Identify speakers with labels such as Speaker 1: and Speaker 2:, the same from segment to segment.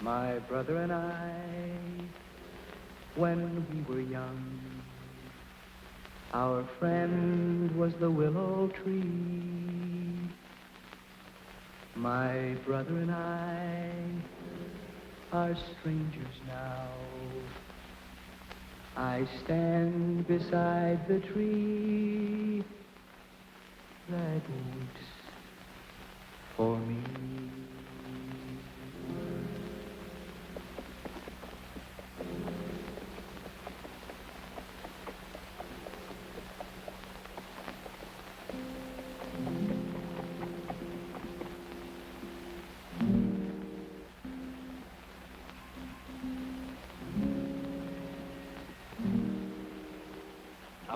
Speaker 1: My brother and I, when we were young, our friend was the willow tree. My brother and I are strangers now. I stand beside the tree that waits for me.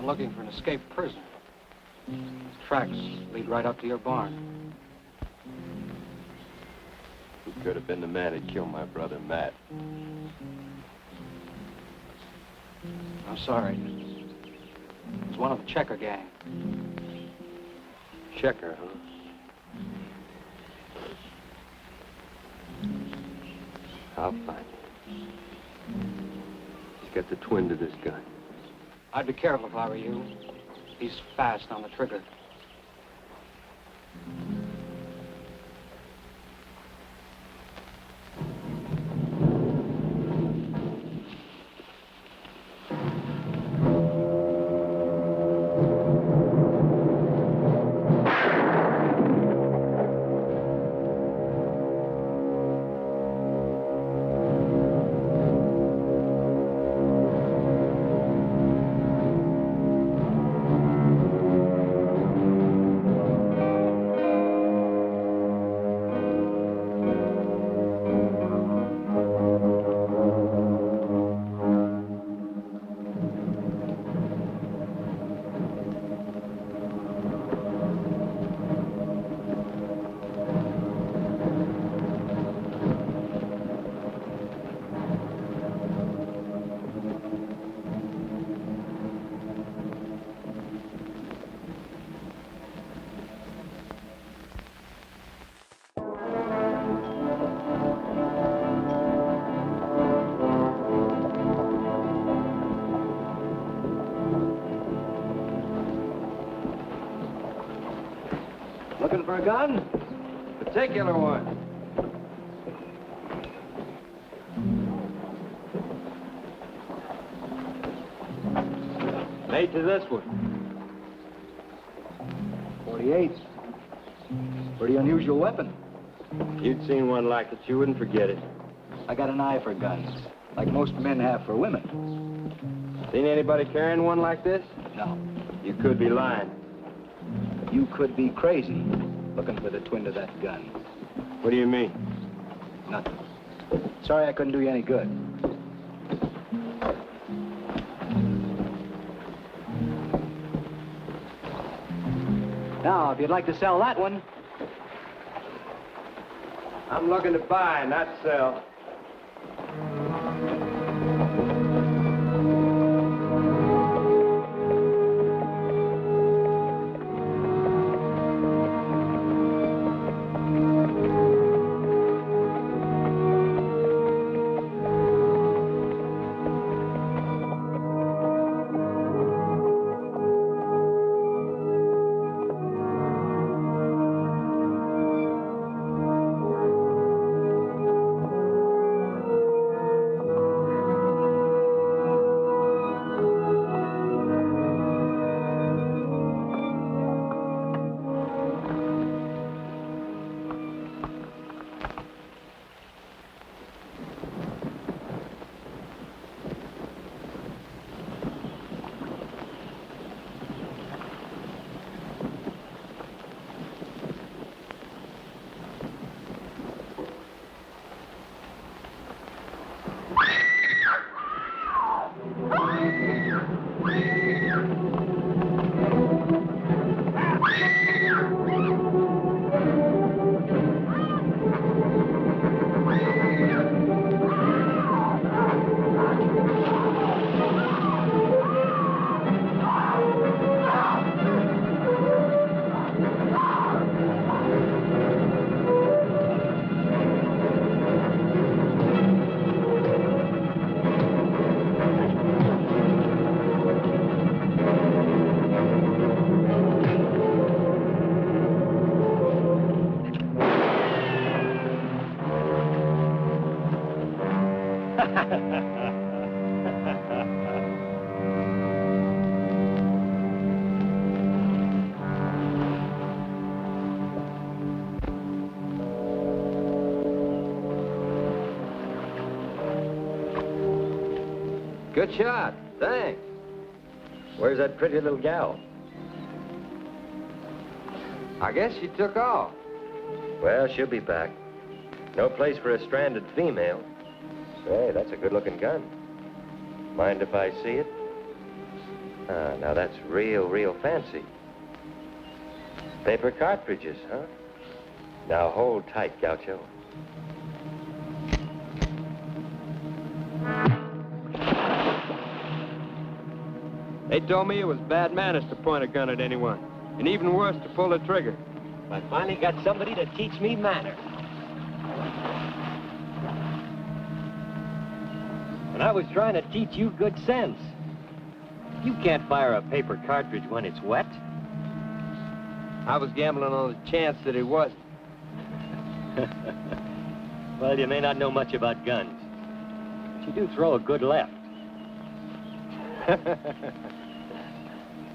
Speaker 2: I'm looking for an escaped prisoner. His tracks lead right up to your barn.
Speaker 3: Who could have been the man that killed my brother, Matt?
Speaker 2: I'm sorry. It was one of the Checker gang.
Speaker 3: Checker, huh? I'll find him. He's got the twin to this gun.
Speaker 2: I'd be careful if I were you. He's fast on the trigger.
Speaker 1: Looking for a gun?
Speaker 3: Particular one. Made to this one.
Speaker 1: 48. Pretty unusual weapon.
Speaker 3: If you'd seen one like it, you wouldn't forget it.
Speaker 1: I got an eye for guns, like most men have for women.
Speaker 3: Seen anybody carrying one like this?
Speaker 1: No.
Speaker 3: You could be lying.
Speaker 1: You could be crazy looking for the twin to that gun.
Speaker 3: What do you mean?
Speaker 1: Nothing. Sorry I couldn't do you any good. Now, if you'd like to sell that one.
Speaker 3: I'm looking to buy, not sell. Good shot. Thanks. Where's that pretty little gal? I guess she took off. Well, she'll be back. No place for a stranded female. Say, that's a good-looking gun. Mind if I see it? Ah, now that's real fancy. Paper cartridges, huh? Now hold tight, Gaucho.
Speaker 4: They told me it was bad manners to point a gun at anyone, and even worse to pull the trigger.
Speaker 3: I finally got somebody to teach me manners. And I was trying to teach you good sense. You can't fire a paper cartridge when it's wet.
Speaker 4: I was gambling on the chance that it wasn't.
Speaker 3: Well, you may not know much about guns, but you do throw a good left.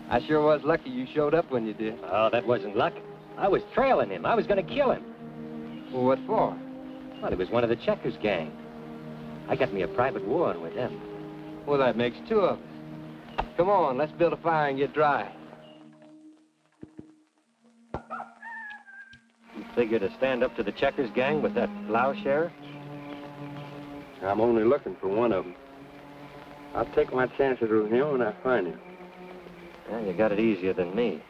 Speaker 4: I sure was lucky you showed up when you did.
Speaker 3: Oh, that wasn't luck. I was trailing him. I was going to kill him.
Speaker 4: Well, what for?
Speaker 3: Well, he was one of the Checkers gang. I got me a private war on with them.
Speaker 4: Well, that makes two of us. Come on, let's build a fire and get dry.
Speaker 3: You figure to stand up to the Checkers gang with that plowshare?
Speaker 4: I'm only looking for one of them. I'll take my chances with him when I find him.
Speaker 3: Well, you got it easier than me.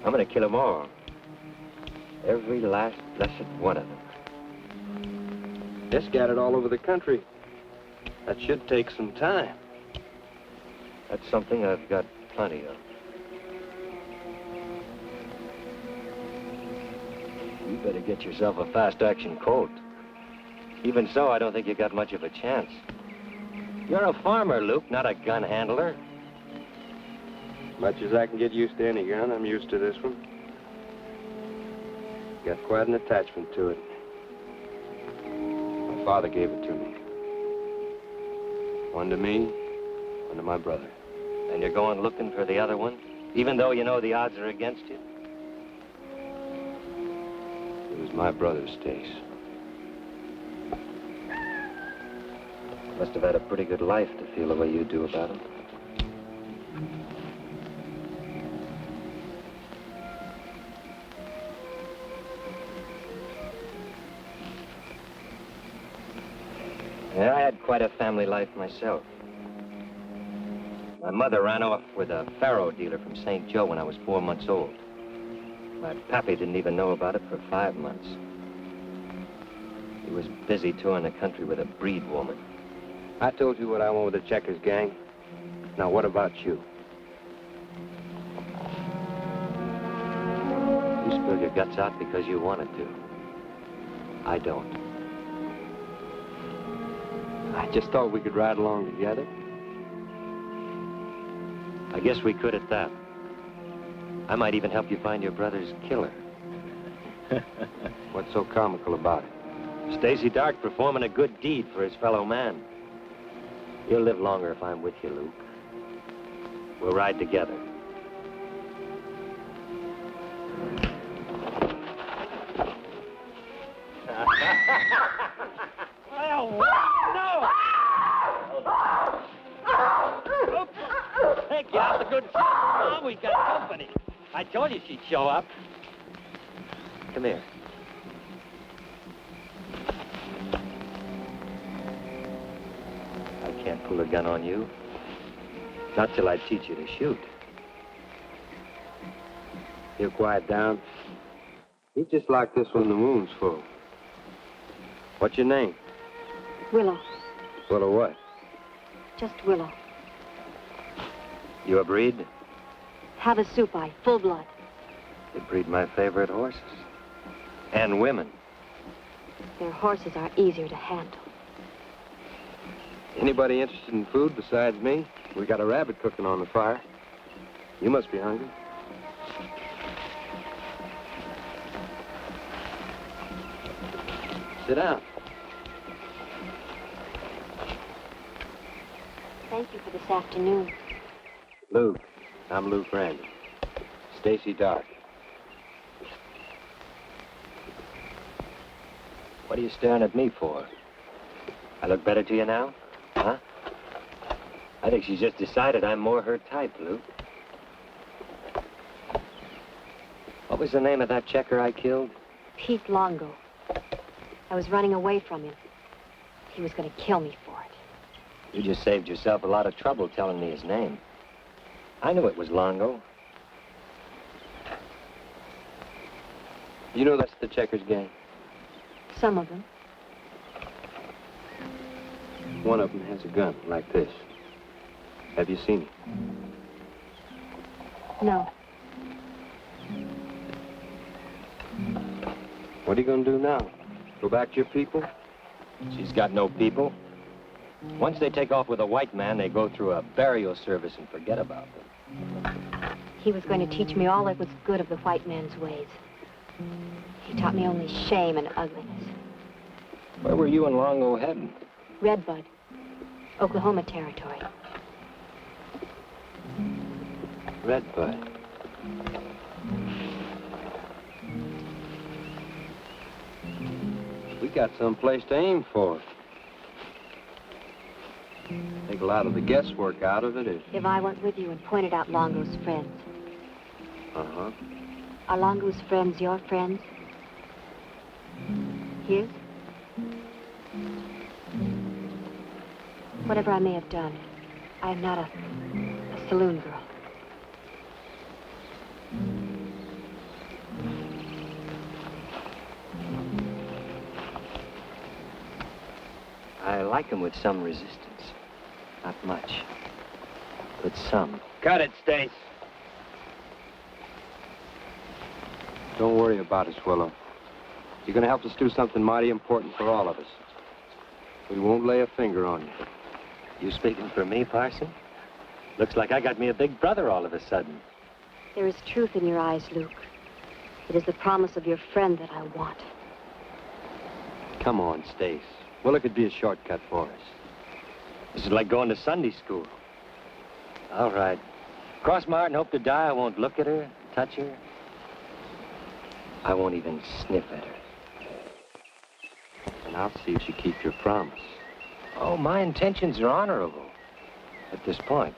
Speaker 3: I'm going to kill them all. Every last blessed one of them.
Speaker 4: They're scattered all over the country. That should take some time.
Speaker 3: That's something I've got plenty of. You better get yourself a fast-action Colt. Even so, I don't think you got much of a chance. You're a farmer, Luke, not a gun handler.
Speaker 4: Much as I can get used to any gun, I'm used to this one. Got quite an attachment to it. My father gave it to me. One to me, one to my brother.
Speaker 3: And you're going looking for the other one, even though you know the odds are against you?
Speaker 4: It was my brother's, Stace.
Speaker 3: Must have had a pretty good life to feel the way you do about him. Yeah, I had quite a family life myself. My mother ran off with a faro dealer from St. Joe when I was 4 months old. My pappy didn't even know about it for 5 months. He was busy touring the country with a breed woman.
Speaker 4: I told you what I want with the Checkers gang. Now, what about you?
Speaker 3: You spill your guts out because you wanted to. I don't.
Speaker 4: I just thought we could ride along together.
Speaker 3: I guess we could at that. I might even help you find your brother's killer.
Speaker 4: What's so comical about it?
Speaker 3: Stacy Dark performing a good deed for his fellow man. You'll live longer if I'm with you, Luke. We'll ride together. Well, no! Heck, you have the good sense, Mom. We've got company. I told you she'd show up. Come here. I can't pull a gun on you. Not till I teach you to shoot.
Speaker 4: You quiet down. Eat just like this when the moon's full. What's your name?
Speaker 5: Willow.
Speaker 4: Willow what?
Speaker 5: Just Willow.
Speaker 3: You a breed?
Speaker 5: Havasupai, full blood.
Speaker 3: You breed my favorite horses. And women.
Speaker 5: Their horses are easier to handle.
Speaker 4: Anybody interested in food besides me? We got a rabbit cooking on the fire. You must be hungry. Sit down.
Speaker 5: Thank you for this afternoon.
Speaker 4: Luke. I'm Luke Random. Stacy Dark.
Speaker 3: What are you staring at me for? I look better to you now? Huh? I think she's just decided I'm more her type, Luke. What was the name of that checker I killed?
Speaker 5: Pete Longo. I was running away from him. He was going to kill me for it.
Speaker 3: You just saved yourself a lot of trouble telling me his name. I knew it was Longo.
Speaker 4: You know that's the checkers gang?
Speaker 5: Some of them.
Speaker 4: One of them has a gun like this. Have you seen it?
Speaker 5: No.
Speaker 4: What are you going to do now? Go back to your people?
Speaker 3: She's got no people. Once they take off with a white man, they go through a burial service and forget about them.
Speaker 5: He was going to teach me all that was good of the white man's ways. He taught me only shame and ugliness.
Speaker 3: Where were you and Longo heading?
Speaker 5: Redbud, Oklahoma Territory.
Speaker 4: Redbud. We got some place to aim for. Take a lot of the guesswork out of it.
Speaker 5: If I went with you and pointed out Longo's friends.
Speaker 4: Uh-huh.
Speaker 5: Are Longo's friends your friends? His? Whatever I may have done, I am not a saloon girl.
Speaker 3: I like him with some resistance. Not much, but some.
Speaker 4: Cut it, Stace. Don't worry about us, Willow. You're going to help us do something mighty important for all of us. We won't lay a finger on you.
Speaker 3: You speaking for me, Parson? Looks like I got me a big brother all of a sudden.
Speaker 5: There is truth in your eyes, Luke. It is the promise of your friend that I want.
Speaker 4: Come on, Stace. Willow could be a shortcut for us.
Speaker 3: This is like going to Sunday school. All right. Cross my heart and hope to die, I won't look at her, touch her. I won't even sniff at her.
Speaker 4: And I'll see if you keep your promise.
Speaker 3: Oh, my intentions are honorable at this point.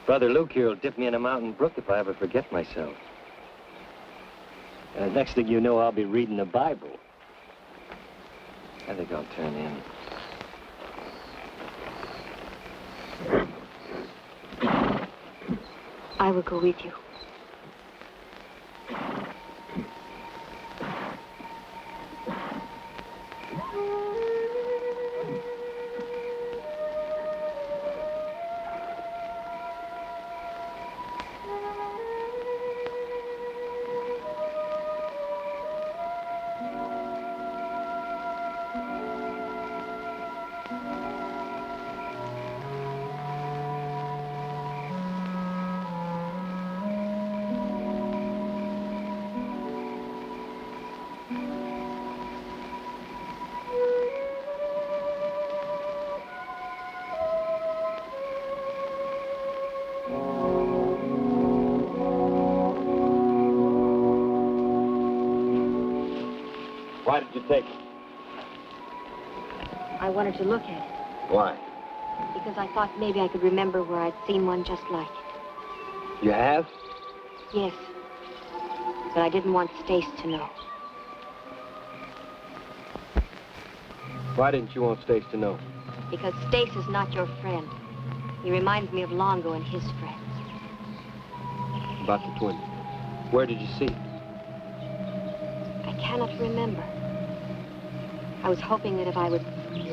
Speaker 3: Brother Luke here will dip me in a mountain brook if I ever forget myself. Next thing you know, I'll be reading the Bible. I think I'll turn in.
Speaker 5: I will go with you.
Speaker 3: Why did you take it?
Speaker 5: I wanted to look at it
Speaker 3: Why?
Speaker 5: because I thought maybe I could remember where I'd seen one just like it.
Speaker 4: You have?
Speaker 5: Yes. But I didn't want Stace to know.
Speaker 4: Why didn't you want Stace to know?
Speaker 5: Because Stace is not your friend. He reminds me of Longo and his friends.
Speaker 4: About the twin. Where did you see it?
Speaker 5: I cannot remember. I was hoping that if I would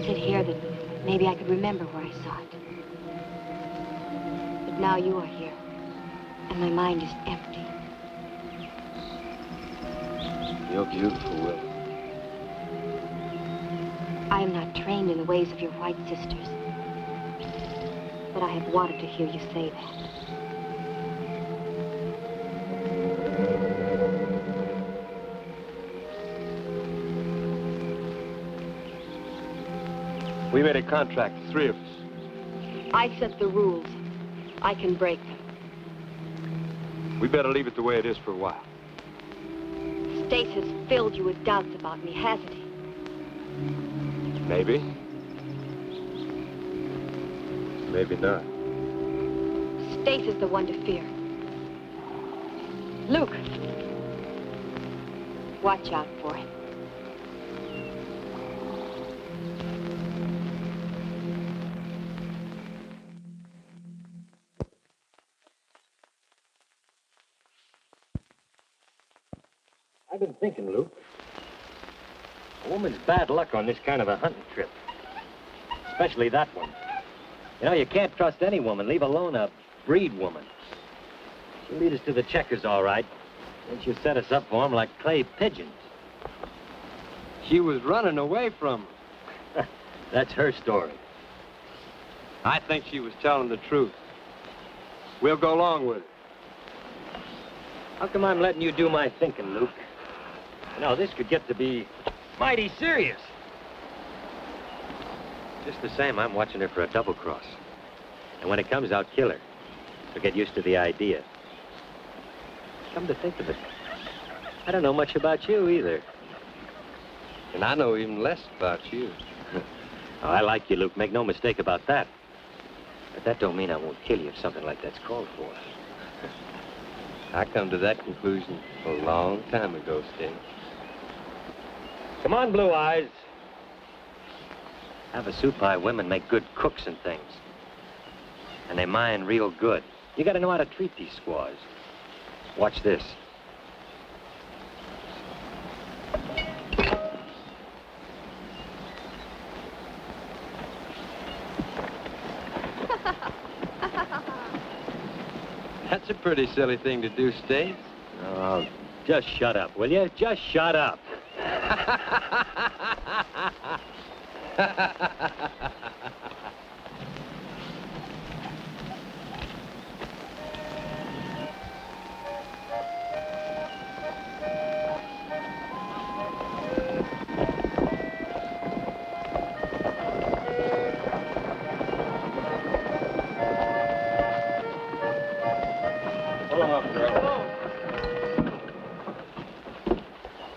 Speaker 5: sit here, that maybe I could remember where I saw it. But now you are here, and my mind is empty.
Speaker 4: You're beautiful, Will.
Speaker 5: I am not trained in the ways of your white sisters, but I have wanted to hear you say that.
Speaker 4: We made a contract, the three of us.
Speaker 5: I set the rules. I can break them.
Speaker 4: We better leave it the way it is for a while.
Speaker 5: Stace has filled you with doubts about me, hasn't he?
Speaker 4: Maybe. maybe not.
Speaker 5: Stacy's the one to fear. Luke, watch out for him.
Speaker 3: I've been thinking, Luke. A woman's bad luck on this kind of a hunting trip. Especially that one. You know, you can't trust any woman, leave alone a breed woman. She'll lead us to the checkers, all right. Then she'll set us up for them like clay pigeons.
Speaker 4: She was running away from him.
Speaker 3: That's her story.
Speaker 4: I think she was telling the truth. We'll go along with it.
Speaker 3: How come I'm letting you do my thinking, Luke? You know, this could get to be mighty serious. Just the same, I'm watching her for a double cross. And when it comes, I'll kill her. So get used to the idea. Come to think of it, I don't know much about you either.
Speaker 4: And I know even less about you.
Speaker 3: Oh, I like you, Luke. Make no mistake about that. But that don't mean I won't kill you if something like that's called for.
Speaker 4: I come to that conclusion a long time ago, Stacy.
Speaker 3: Come on, Blue Eyes. Have a soup pie. Women make good cooks and things. And they mind real good. You gotta know how to treat these squaws. Watch this.
Speaker 4: That's a pretty silly thing to do, Stace.
Speaker 3: Oh, just shut up, will you? Just shut up.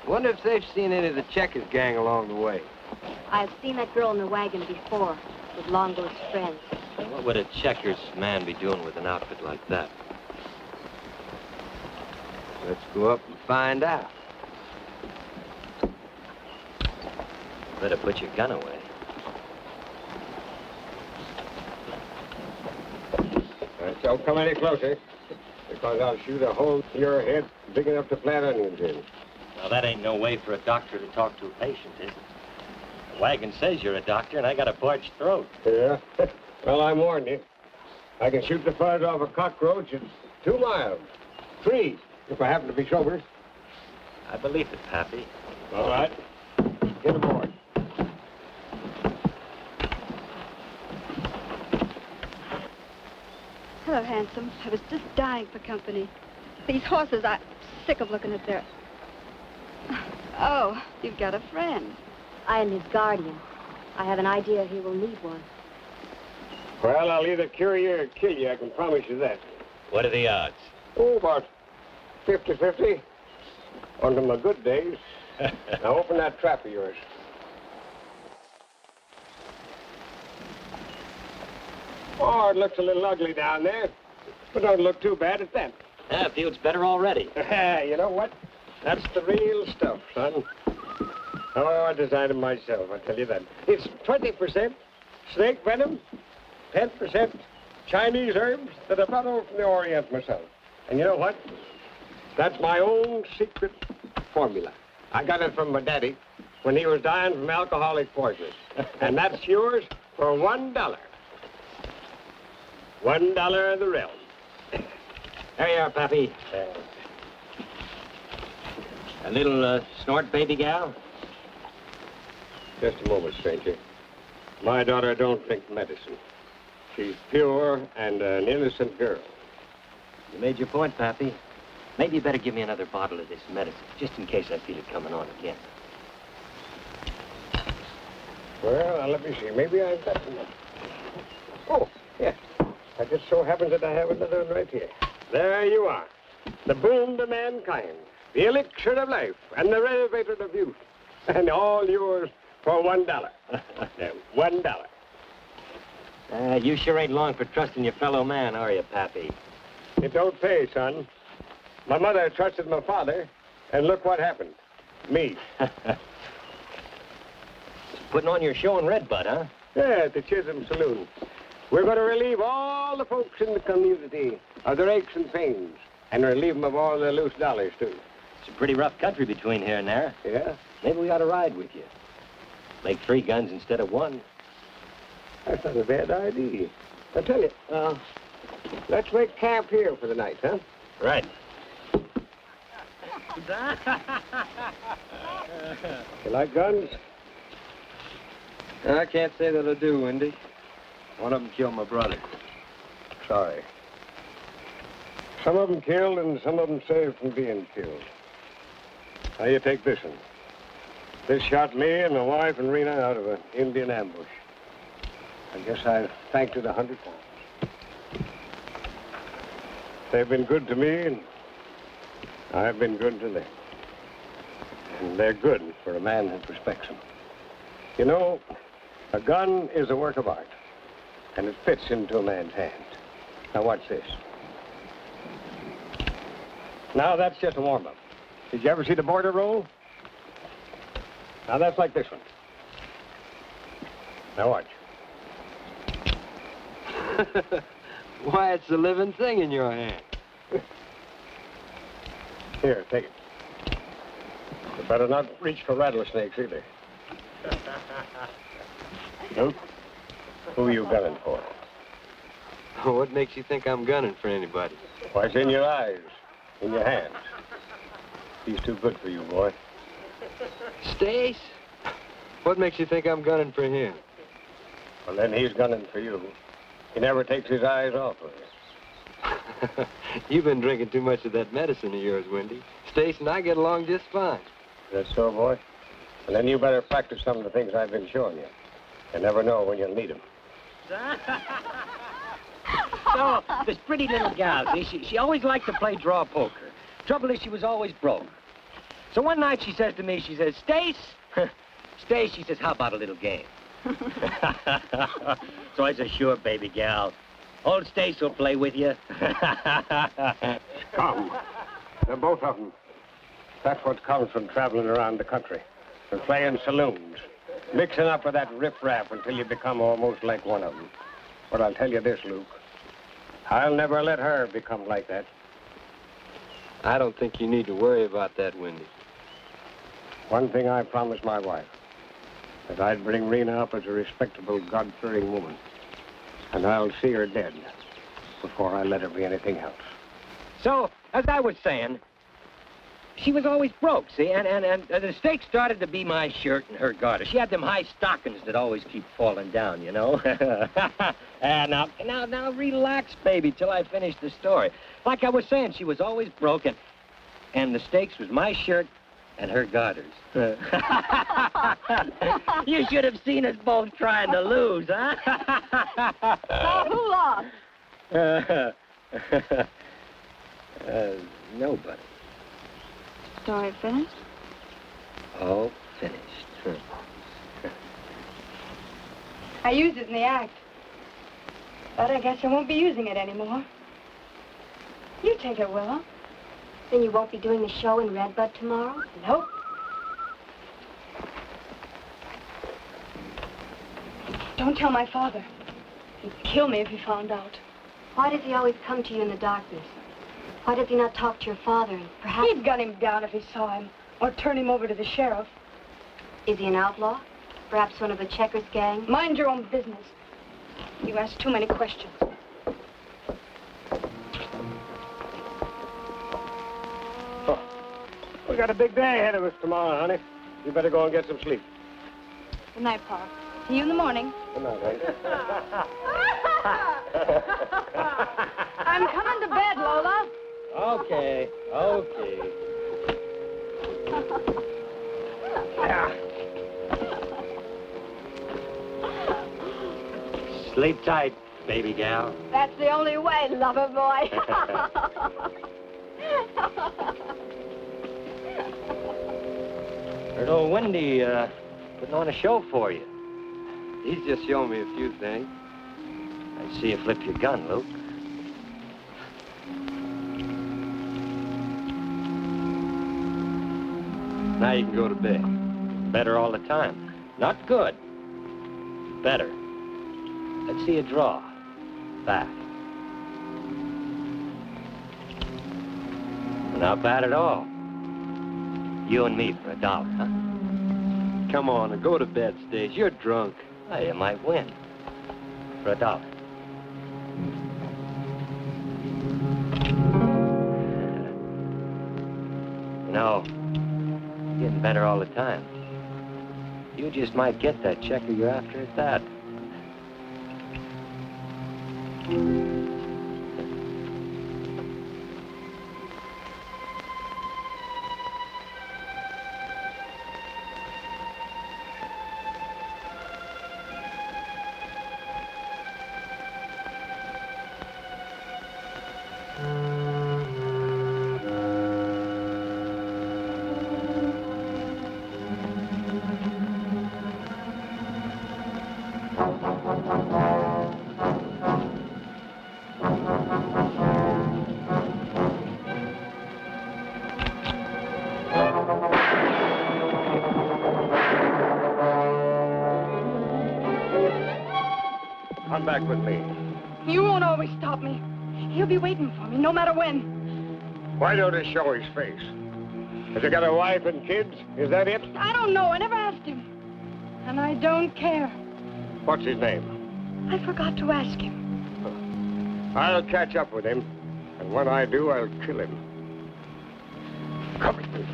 Speaker 4: Wonder if they've seen any of the Checkers gang along the way.
Speaker 5: I've seen that girl in the wagon before, with Longo's friends.
Speaker 3: What would a Checkers man be doing with an outfit like that?
Speaker 4: Let's go up and find out.
Speaker 3: Better put your gun away.
Speaker 6: Don't come any closer, because I'll shoot a hole in your head big enough to plant onions in.
Speaker 3: Now, that ain't no way for a doctor to talk to a patient, is it? The wagon says you're a doctor, and I got a parched throat.
Speaker 6: Yeah? Well, I warned you. I can shoot the fuzz off a cockroach at 2 miles. 3, if I happen to be sober.
Speaker 3: I believe it, Pappy.
Speaker 6: All right. Get aboard.
Speaker 7: Hello, handsome. I was just dying for company. These horses, I'm sick of looking at their... Oh, you've got a friend.
Speaker 5: I am his guardian. I have an idea he will need one.
Speaker 6: Well, I'll either cure you or kill you, I can promise you that.
Speaker 3: What are the odds?
Speaker 6: Oh, about 50-50. On to my good days. Now open that trap of yours. Oh, it looks a little ugly down there, but don't look too bad at that.
Speaker 3: Yeah, feels better already.
Speaker 6: You know what? That's the real stuff, son. Oh, I designed it myself, I tell you that. It's 20% snake venom, 10% Chinese herbs that I brought over from the Orient myself. And you know what? That's my own secret formula. I got it from my daddy when he was dying from alcoholic poisoning. And that's yours for $1. $1 of the realm.
Speaker 3: There you are, Pappy. A little snort, baby gal?
Speaker 6: Just a moment, stranger. My daughter don't drink medicine. She's pure and an innocent girl.
Speaker 3: You made your point, Pappy. Maybe you better give me another bottle of this medicine, just in case I feel it coming on again.
Speaker 6: Well, now, let me see. Maybe I've got enough. Oh, yeah. It just so happens that I have another one right here. There you are. The boon to mankind, the elixir of life, and the renovator of youth. And all yours for $1. $1.
Speaker 3: You sure ain't long for trusting your fellow man, are you, Pappy?
Speaker 6: It don't pay, son. My mother trusted my father, and look what happened. Me.
Speaker 3: Putting on your show in Redbud, huh?
Speaker 6: Yeah, at the Chisholm Saloon. We're going to relieve all the folks in the community of their aches and pains, and relieve them of all their loose dollars, too.
Speaker 3: It's a pretty rough country between here and there.
Speaker 6: Yeah?
Speaker 3: Maybe we ought to ride with you. Make 3 guns instead of 1.
Speaker 6: That's not a bad idea. I tell you, let's make camp here for the night, huh?
Speaker 3: Right.
Speaker 6: You like guns?
Speaker 4: I can't say that I do, Wendy. One of them killed my brother.
Speaker 6: Sorry. Some of them killed and some of them saved from being killed. Now you take this one. This shot me and my wife and Rena out of an Indian ambush. I guess I've thanked it 100 times. They've been good to me and I've been good to them. And they're good for a man that respects them. You know, a gun is a work of art, and it fits into a man's hand. Now watch this. Now that's just a warm-up. Did you ever see the border roll? Now that's like this one. Now watch.
Speaker 4: Why, it's a living thing in your hand.
Speaker 6: Here, take it. You better not reach for rattlesnakes either. Luke, who are you gunning for?
Speaker 4: What makes you think I'm gunning for anybody?
Speaker 6: Why, it's in your eyes, in your hands. He's too good for you, boy.
Speaker 4: Stace? What makes you think I'm gunning for him?
Speaker 6: Well, then he's gunning for you. He never takes his eyes off of you.
Speaker 4: You've been drinking too much of that medicine of yours, Wendy. Stace and I get along just fine.
Speaker 6: Is that so, boy? And then you better practice some of the things I've been showing you. You never know when you'll need them.
Speaker 2: So, this pretty little gal, see, she always liked to play draw poker. Trouble is, she was always broke. So one night she says to me, she says, Stace, Stace, she says, how about a little game? So I said, sure, baby gal. Old Stace will play with you.
Speaker 6: Come. They're both of them. That's what comes from traveling around the country. From playing saloons. Mixing up with that riffraff until you become almost like one of them. But I'll tell you this, Luke. I'll never let her become like that.
Speaker 4: I don't think you need to worry about that, Wendy.
Speaker 6: One thing I promised my wife. That I'd bring Rena up as a respectable, God-fearing woman. And I'll see her dead before I let her be anything else.
Speaker 2: So, as I was saying, she was always broke, see? And the stake started to be my shirt and her garter. She had them high stockings that always keep falling down, you know? Now, relax, baby, till I finish the story. Like I was saying, she was always broken, and the stakes was my shirt and her garters. You should have seen us both trying to lose, huh?
Speaker 7: Now, who lost?
Speaker 2: Nobody.
Speaker 7: Story finished?
Speaker 2: All finished.
Speaker 7: I used it in the act. But I guess I won't be using it anymore. You take it, Willow.
Speaker 5: Then you won't be doing the show in Redbud tomorrow?
Speaker 7: Nope. Don't tell my father. He'd kill me if he found out.
Speaker 5: Why does he always come to you in the darkness? Why does he not talk to your father and perhaps...
Speaker 7: He'd gun him down if he saw him, or turn him over to the sheriff.
Speaker 5: Is he an outlaw? Perhaps one of the Checkers gang?
Speaker 7: Mind your own business. You ask too many questions.
Speaker 6: Oh, we got a big day ahead of us tomorrow, honey. You better go and get some sleep.
Speaker 7: Good night, Pa. See you in the morning.
Speaker 6: Good night, honey.
Speaker 7: I'm coming to bed, Lola.
Speaker 2: Okay. Sleep tight, baby gal.
Speaker 7: That's the only way, lover boy.
Speaker 2: Heard old Wendy putting on a show for you.
Speaker 4: He's just showing me a few things.
Speaker 3: Let's see you flip your gun, Luke.
Speaker 4: Now you can go to bed.
Speaker 3: Better all the time. Not good. Better. Let's see you draw. Back. Not bad at all. You and me for $1, huh?
Speaker 4: Come on and go to bed, Stace. You're drunk.
Speaker 3: Well, you might win. For $1. No. Getting better all the time. You just might get that checker you're after at that.
Speaker 6: Come back with me.
Speaker 7: You won't always stop me. He'll be waiting for me, no matter when.
Speaker 6: Why don't he show his face? Has he got a wife and kids? Is that it?
Speaker 7: I don't know. I never asked him. And I don't care.
Speaker 6: What's his name?
Speaker 7: I forgot to ask him.
Speaker 6: I'll catch up with him. And when I do, I'll kill him. Come with me.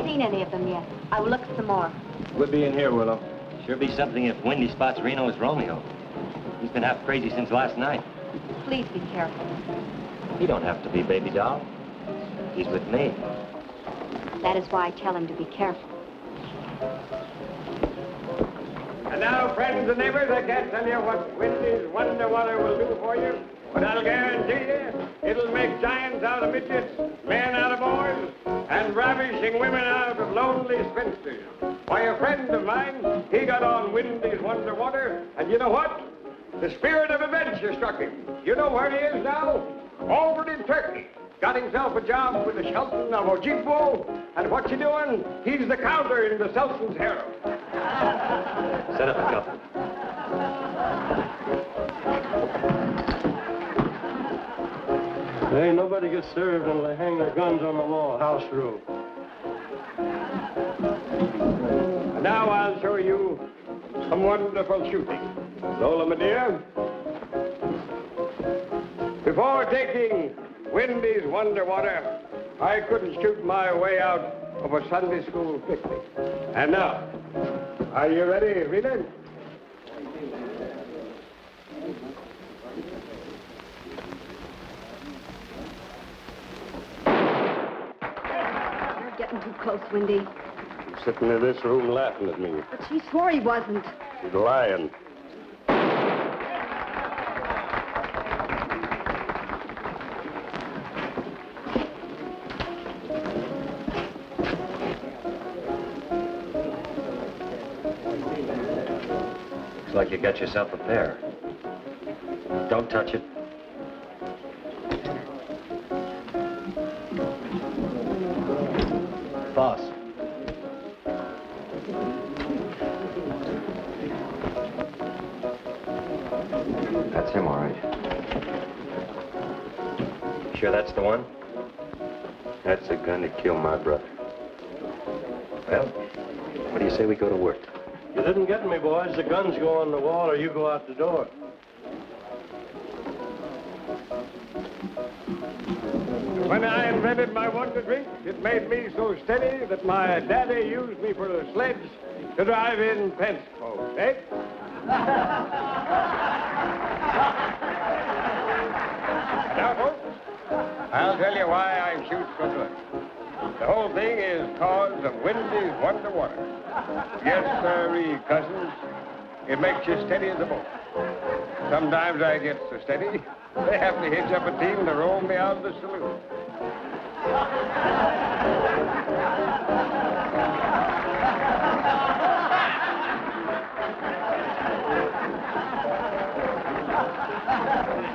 Speaker 5: Seen any of them yet. I will look some more.
Speaker 4: We'll be in here, Willow.
Speaker 3: Sure be something if Wendy spots Reno's Romeo. He's been half crazy since last night.
Speaker 5: Please be careful.
Speaker 3: He don't have to be, baby doll. He's with me.
Speaker 5: That is why I tell him to be careful.
Speaker 6: And now, friends and neighbors, I can't tell you what Wendy's Wonder Water will do for you, but I'll guarantee you it'll make giants out of midgets, men out of boys, and ravishing women out of lonely spinsters. Why, a friend of mine, he got on Wendy's Wonder Water, and you know what? The spirit of adventure struck him. You know where he is now? Over in Turkey. Got himself a job with the Sultan of Ojibwa, and what's he doing? He's the counter in the Sultan's harem.
Speaker 3: Set up a couple.
Speaker 8: Ain't nobody gets served until they hang their guns on the wall, house rule.
Speaker 6: And now I'll show you some wonderful shooting. Lola, my dear, before taking Wendy's Wonder Water, I couldn't shoot my way out of a Sunday school picnic. And now, are you ready, Rita?
Speaker 5: You're getting too close, Wendy.
Speaker 6: He's sitting in this room laughing at me.
Speaker 5: But she swore he wasn't.
Speaker 6: He's lying.
Speaker 3: Looks like you got yourself a pair. Don't touch it. Boss. That's him, all right. Sure that's the one?
Speaker 4: That's the gun that killed my brother.
Speaker 3: Well, what do you say we go to work?
Speaker 8: You didn't get me, boys. The guns go on the wall or you go out the door.
Speaker 6: When I invented my wonder drink, it made me so steady that my daddy used me for a sledge to drive in Pensacola, eh? Now, folks, I'll tell you why I shoot so good. The whole thing is cause of Wendy's Wonder Water. Yes, sirree, cousins. It makes you steady as a boat. Sometimes I get so steady, they have to hitch up a team to roll me out of the saloon.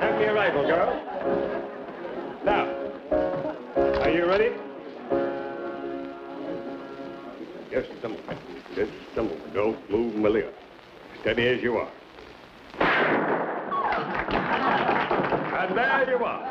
Speaker 6: Hand me a rifle, girl. Now, are you ready? Just a moment. Just a moment. Don't move, Malia. Steady as you are. And there you are.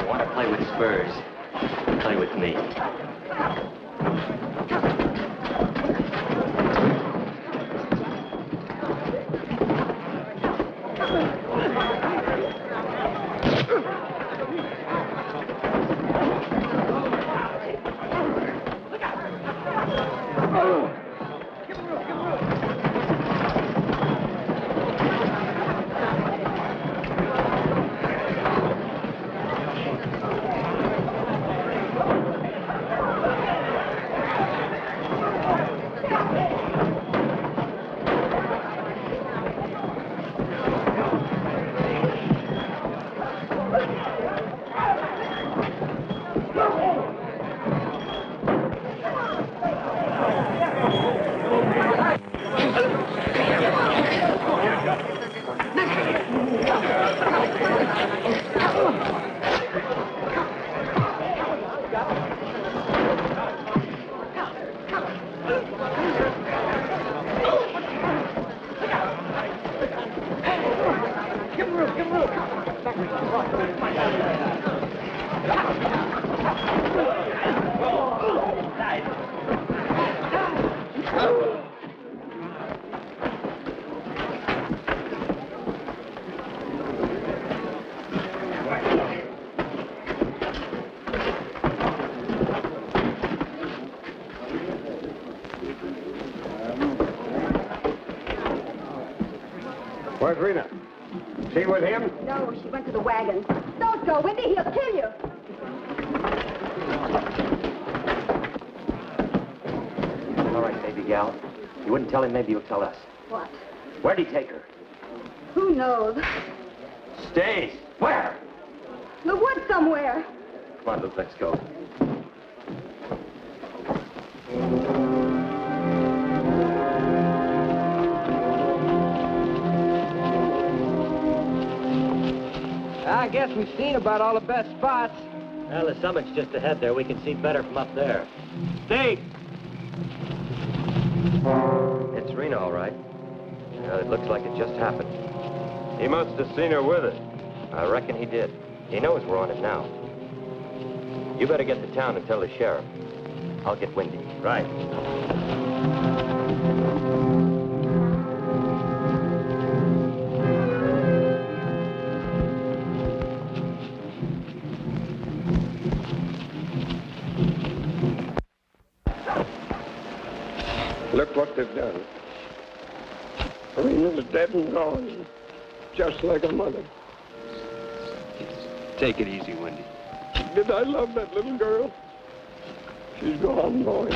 Speaker 3: Want to play with Spurs? Play with me.
Speaker 6: Where's Rena? She with him?
Speaker 7: No, she went to the wagon. Don't go, Wendy. He'll kill you.
Speaker 3: All right, baby gal. You wouldn't tell him, maybe you'll tell us.
Speaker 7: What?
Speaker 3: Where'd he take her?
Speaker 7: Who knows?
Speaker 3: Stace! Where?
Speaker 7: The woods somewhere.
Speaker 3: Come on, Luke, let's go.
Speaker 2: I guess we've seen about all the best spots.
Speaker 3: Well, the summit's just ahead there. We can see better from up there.
Speaker 2: Stay!
Speaker 3: It's Rena, all right. It looks like it just happened.
Speaker 6: He must have seen her with us.
Speaker 3: I reckon he did. He knows we're on it now. You better get to town and tell the sheriff. I'll get Wendy.
Speaker 6: Right. Look what they've done. Rena's dead and gone, just like her mother.
Speaker 4: Take it easy, Wendy.
Speaker 6: Did I love that little girl? She's gone, boy.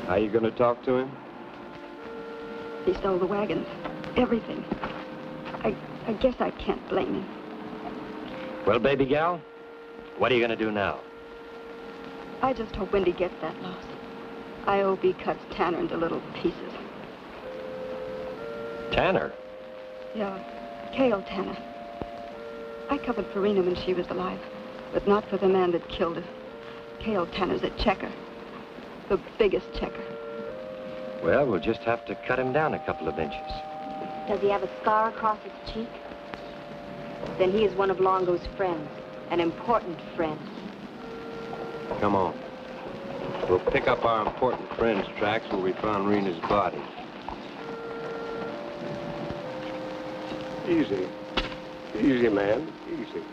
Speaker 4: How you gonna talk to him?
Speaker 7: He stole the wagons. Everything. I guess I can't blame him.
Speaker 3: Well, baby gal, what are you going to do now?
Speaker 7: I just hope Wendy gets that loss. IOB cuts Tanner into little pieces.
Speaker 3: Tanner?
Speaker 7: Yeah, Cale Tanner. I covered for Rena when she was alive, but not for the man that killed her. Cale Tanner's a checker. The biggest checker.
Speaker 3: Well, we'll just have to cut him down a couple of inches.
Speaker 5: Does he have a scar across his cheek? Then he is one of Longo's friends, an important friend.
Speaker 4: Come on. We'll pick up our important friend's tracks where we found Rena's body.
Speaker 6: Easy. Easy, man. Easy.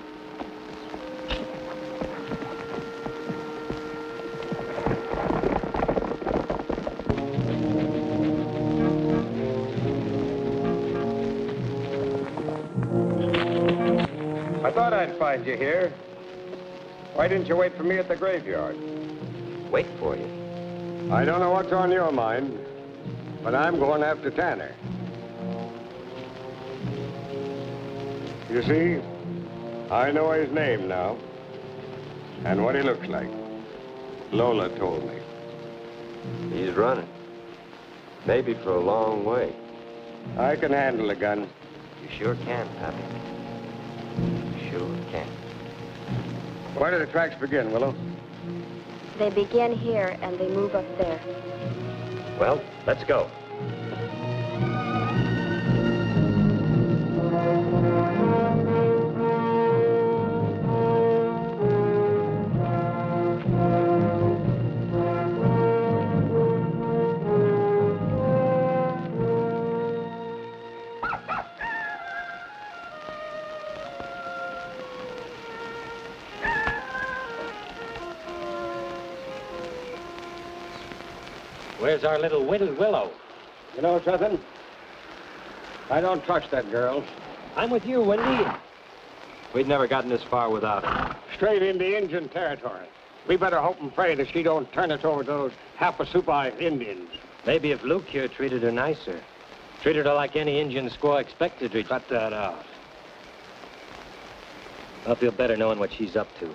Speaker 6: I thought I'd find you here. Why didn't you wait for me at the graveyard?
Speaker 3: Wait for you.
Speaker 6: I don't know what's on your mind, but I'm going after Tanner. You see, I know his name now, and what he looks like. Lola told me.
Speaker 3: He's running. Maybe for a long way.
Speaker 6: I can handle a gun.
Speaker 3: You sure can, Pappy. You sure can.
Speaker 6: Where do the tracks begin, Willow?
Speaker 5: They begin here and they move up there.
Speaker 3: Well, let's go.
Speaker 2: Where's our little Willow?
Speaker 6: You know something? I don't trust that girl.
Speaker 2: I'm with you, Wendy.
Speaker 4: We'd never gotten this far without her.
Speaker 6: Straight into Indian territory. We better hope and pray that she don't turn us over to those half-a-soup-eyed Indians.
Speaker 2: Maybe if Luke here treated her nicer. Treated her like any Indian squaw expected to.
Speaker 6: Cut that out.
Speaker 2: I'll feel better knowing what she's up to.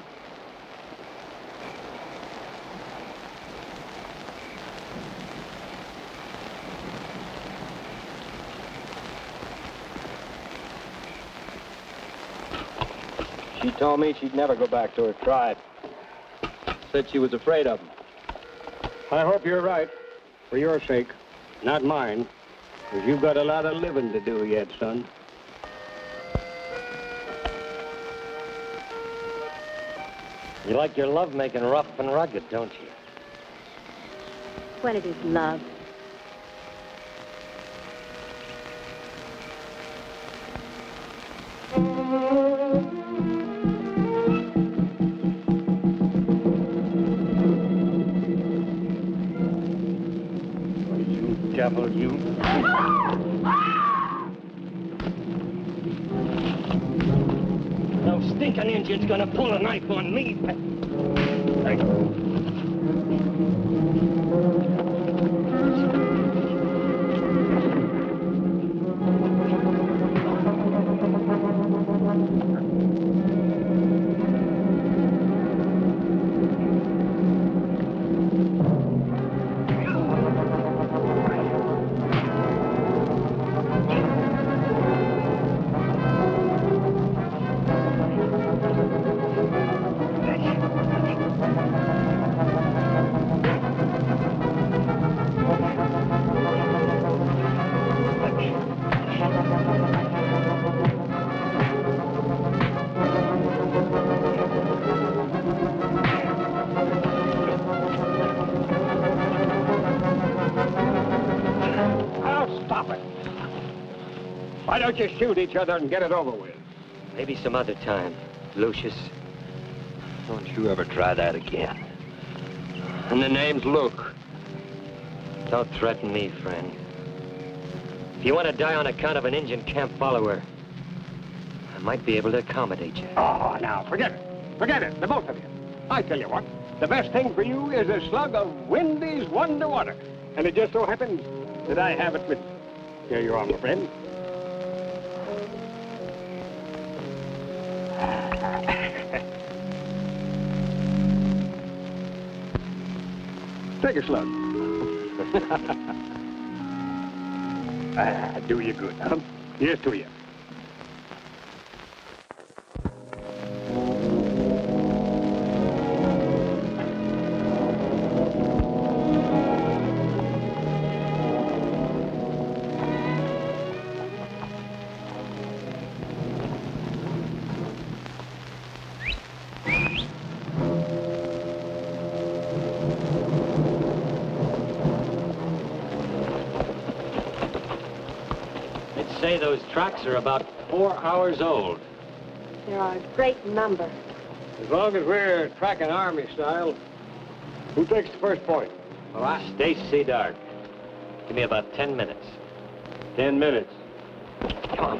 Speaker 4: She told me she'd never go back to her tribe. Said she was afraid of them.
Speaker 6: I hope you're right, for your sake, not mine, because you've got a lot of living to do yet, son.
Speaker 2: You like your lovemaking rough and rugged, don't you?
Speaker 5: When it is love.
Speaker 2: Devil, you. No stinking Indian's gonna pull a knife on me.
Speaker 6: Why don't you shoot each other and get it over with?
Speaker 2: Maybe some other time, Lucius.
Speaker 4: Don't you ever try that again. And the name's Luke.
Speaker 2: Don't threaten me, friend. If you want to die on account of an Indian camp follower, I might be able to accommodate you.
Speaker 6: Oh, now, forget it. Forget it, the both of you. I tell you what, the best thing for you is a slug of Wendy's Wonder Water. And it just so happens that I have it with me. Here you are, my friend. Take a slug. Do you good, huh? Here's to you.
Speaker 2: say those tracks are about 4 hours old.
Speaker 5: There are a great number.
Speaker 6: As long as we're tracking army style, who takes the first point?
Speaker 2: Well, Stacy Dark. Give me about 10 minutes.
Speaker 6: 10 minutes.
Speaker 2: Come on.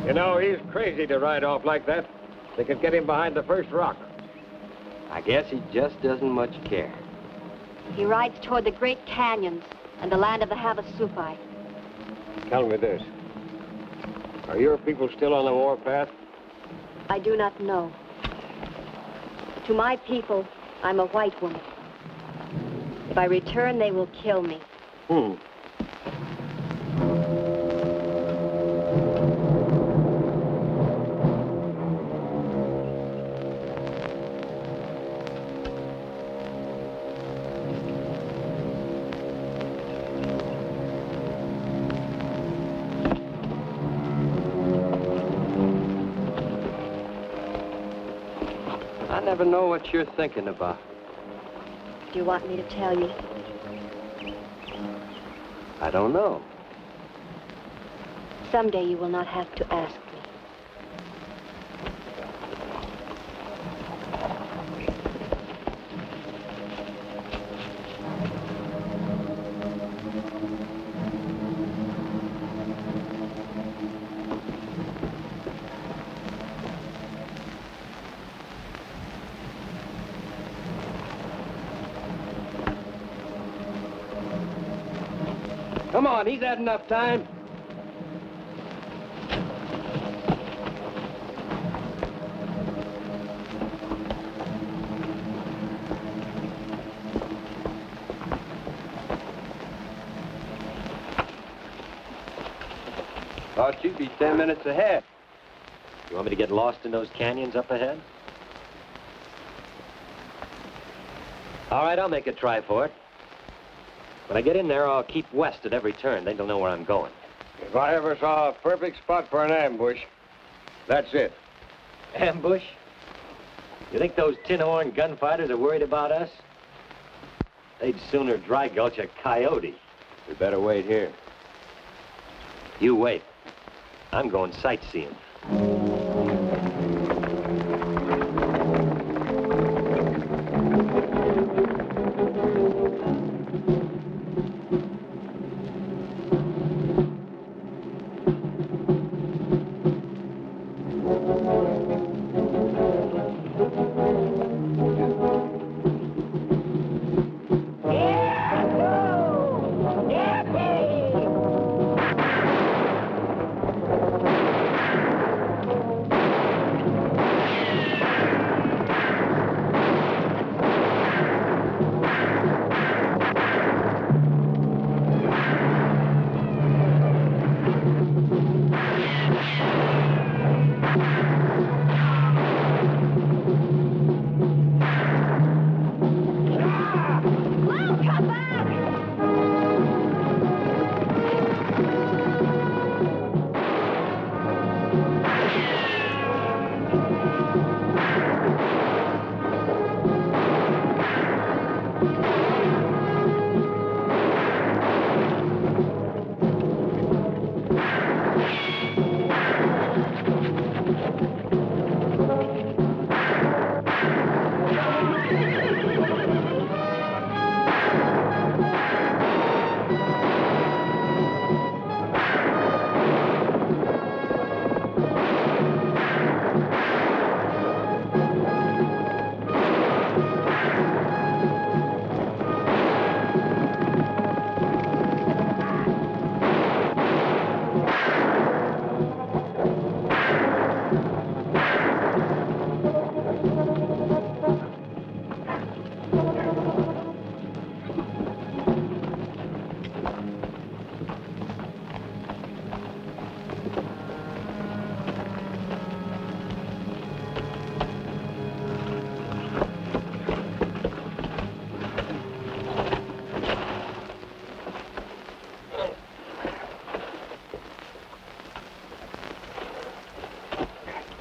Speaker 6: You know, he's crazy to ride off like that. They could get him behind the first rock.
Speaker 4: I guess he just doesn't much care.
Speaker 5: He rides toward the great canyons and the land of the Havasupai.
Speaker 6: Tell me this. Are your people still on the warpath?
Speaker 5: I do not know. To my people, I'm a white woman. If I return, they will kill me.
Speaker 4: I never know what you're thinking about.
Speaker 5: Do you want me to tell you?
Speaker 4: I don't know.
Speaker 5: Someday you will not have to ask me.
Speaker 4: Come on, he's had enough time. Thought you'd be 10 minutes ahead.
Speaker 2: You want me to get lost in those canyons up ahead? All right, I'll make a try for it. When I get in there, I'll keep west at every turn. Then you'll know where I'm going.
Speaker 6: If I ever saw a perfect spot for an ambush, that's it.
Speaker 2: Ambush? You think those tin-horn gunfighters are worried about us? They'd sooner dry gulch a coyote.
Speaker 4: We better wait here.
Speaker 2: You wait. I'm going sightseeing.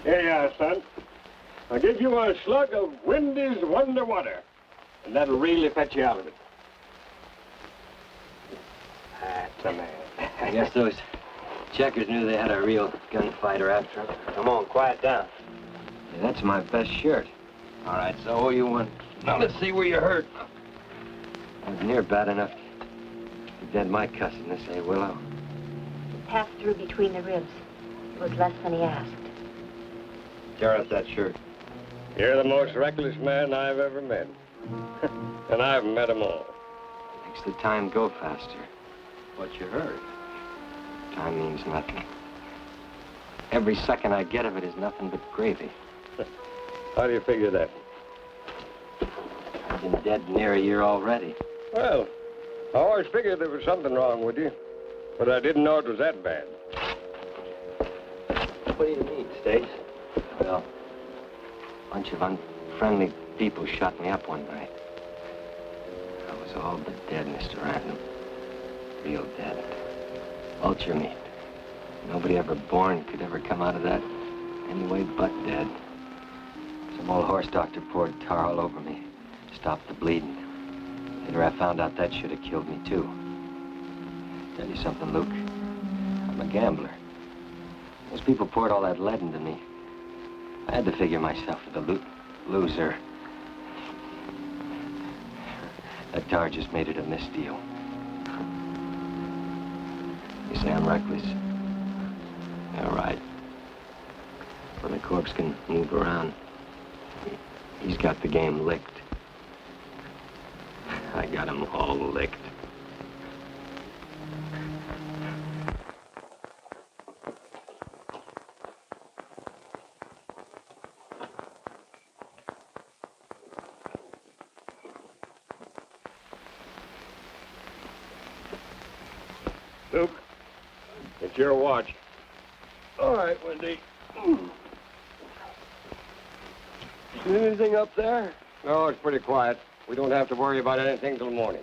Speaker 6: Here you are, son. I'll give you a slug of Wendy's Wonder Water. And that'll really fetch you out of it. That's a man.
Speaker 3: I guess those checkers knew they had a real gunfighter after them.
Speaker 4: Come on, quiet down.
Speaker 3: Yeah, that's my best shirt.
Speaker 4: All right, so what do you want? Now, let's see where you're hurt.
Speaker 3: I was near bad enough to dead my cussedness, eh, Willow?
Speaker 5: Passed through between the ribs. It was less than he asked.
Speaker 3: Tear up that shirt.
Speaker 6: You're the most reckless man I've ever met. And I've met them all.
Speaker 3: Makes the time go faster.
Speaker 4: What you heard?
Speaker 3: Time means nothing. Every second I get of it is nothing but gravy.
Speaker 6: How do you figure that?
Speaker 3: I've been dead near a year already.
Speaker 6: Well, I always figured there was something wrong with you, but I didn't know it was that bad.
Speaker 3: What do you mean, Stace? Well, a bunch of unfriendly people shot me up one night. I was all but dead, Mr. Random. Real dead. Vulture meat. Nobody ever born could ever come out of that anyway but dead. Some old horse doctor poured tar all over me. Stopped the bleeding. Later I found out that should have killed me too. Tell you something, Luke. I'm a gambler. Those people poured all that lead into me. I had to figure myself for the loser. That tar just made it a misdeal. You say I'm reckless? All right. When a corpse can move around, he's got the game licked. I got him all licked.
Speaker 6: Luke, it's your watch.
Speaker 8: All right, Wendy. See anything up there?
Speaker 6: No, it's pretty quiet. We don't have to worry about anything till morning.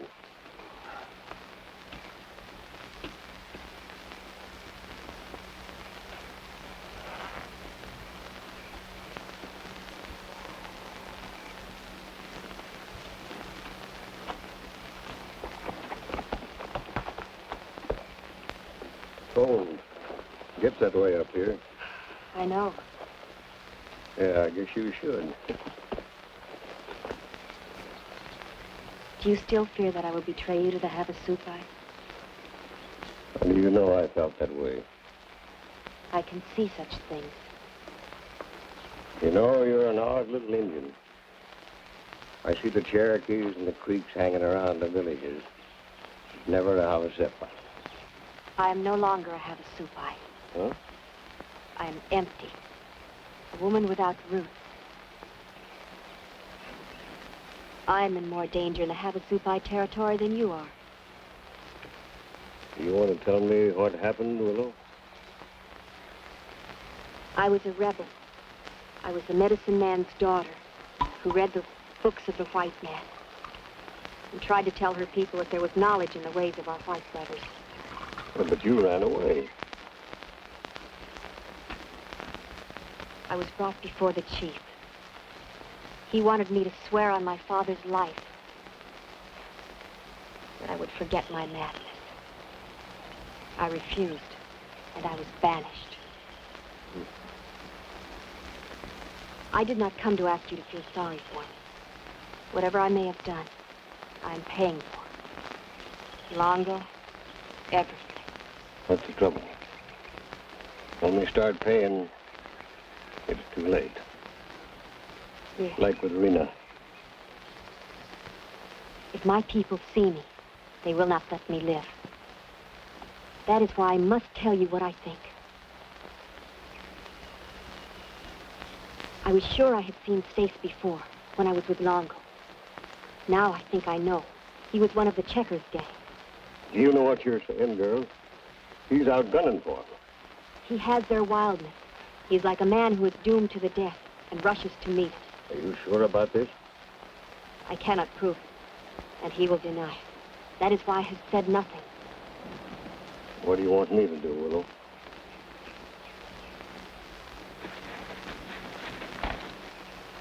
Speaker 6: Cold. Gets that way up here.
Speaker 5: I know.
Speaker 6: Yeah, I guess you should.
Speaker 5: Do you still fear that I will betray you to the Havasupai?
Speaker 6: How do you know I felt that way?
Speaker 5: I can see such things.
Speaker 6: You know, you're an odd little Indian. I see the Cherokees and the Creeks hanging around the villages. Never a Havasupai.
Speaker 5: I am no longer a Havasupai.
Speaker 6: Huh?
Speaker 5: I am empty. A woman without roots. I'm in more danger in the Havasupai territory than you are.
Speaker 6: You want to tell me what happened, Willow?
Speaker 5: I was a rebel. I was the medicine man's daughter who read the books of the white man and tried to tell her people that there was knowledge in the ways of our white brothers.
Speaker 6: Well, but you ran away.
Speaker 5: I was brought before the chief. He wanted me to swear on my father's life that I would forget my madness. I refused, and I was banished. I did not come to ask you to feel sorry for me. Whatever I may have done, I am paying for. Longo, everything.
Speaker 6: What's the trouble? When we start paying, it's too late.
Speaker 5: Yes.
Speaker 6: Like with Rena.
Speaker 5: If my people see me, they will not let me live. That is why I must tell you what I think. I was sure I had seen Stace before, when I was with Longo. Now I think I know. He was one of the Checkers gang.
Speaker 6: Do you know what you're saying, girl? He's out gunning for him.
Speaker 5: He has their wildness. He's like a man who is doomed to the death and rushes to meet it.
Speaker 6: Are you sure about this?
Speaker 5: I cannot prove it, and he will deny it. That is why I have said nothing.
Speaker 6: What do you want me to do, Willow?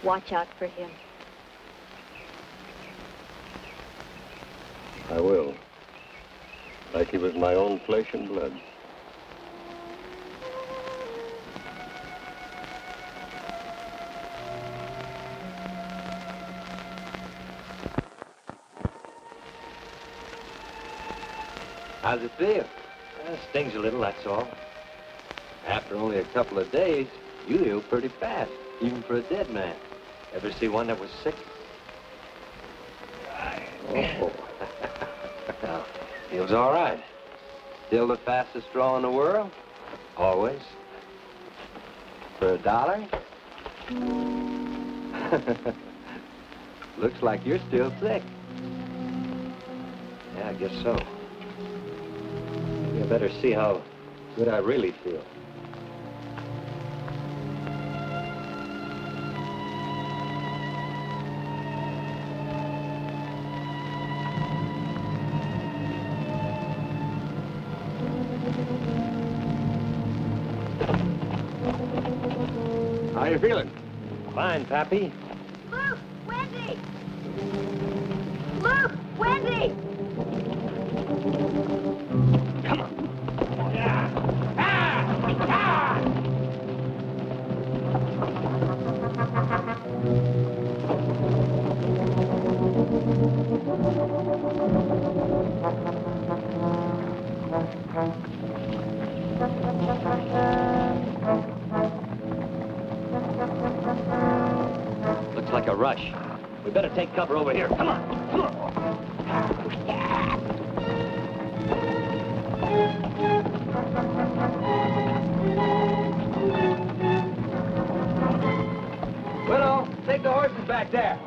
Speaker 5: Watch out for him.
Speaker 8: I will. Like he was my own flesh and blood.
Speaker 4: How's it feel?
Speaker 3: Stings a little, that's all.
Speaker 4: After only a couple of days, you heal pretty fast, even for a dead man.
Speaker 3: Ever see one that was sick?
Speaker 4: Oh.
Speaker 3: No, feels all right.
Speaker 4: Still the fastest draw in the world?
Speaker 3: Always.
Speaker 4: For $1? Looks like you're still sick.
Speaker 3: Yeah, I guess so. You better see how good I really feel.
Speaker 6: How you feeling?
Speaker 3: Fine, Pappy.
Speaker 5: Luke! Wendy! Luke! Wendy!
Speaker 3: Come on. Looks like a rush. We better take cover over here. Come on, come on.
Speaker 4: Willow, take the horses back there.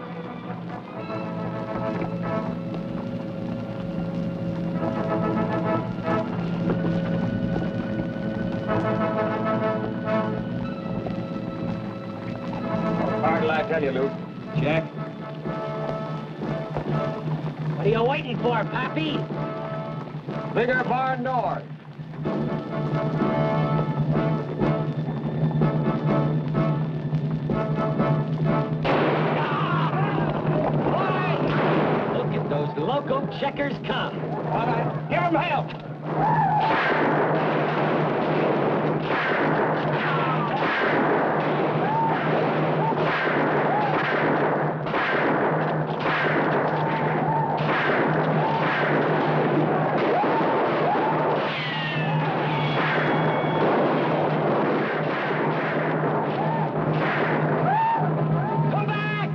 Speaker 6: Hard I tell you, Luke.
Speaker 2: Check. What are you waiting for, Pappy?
Speaker 6: Bigger barn door.
Speaker 2: Look at those loco checkers come.
Speaker 6: All right, give him help.
Speaker 2: Come back!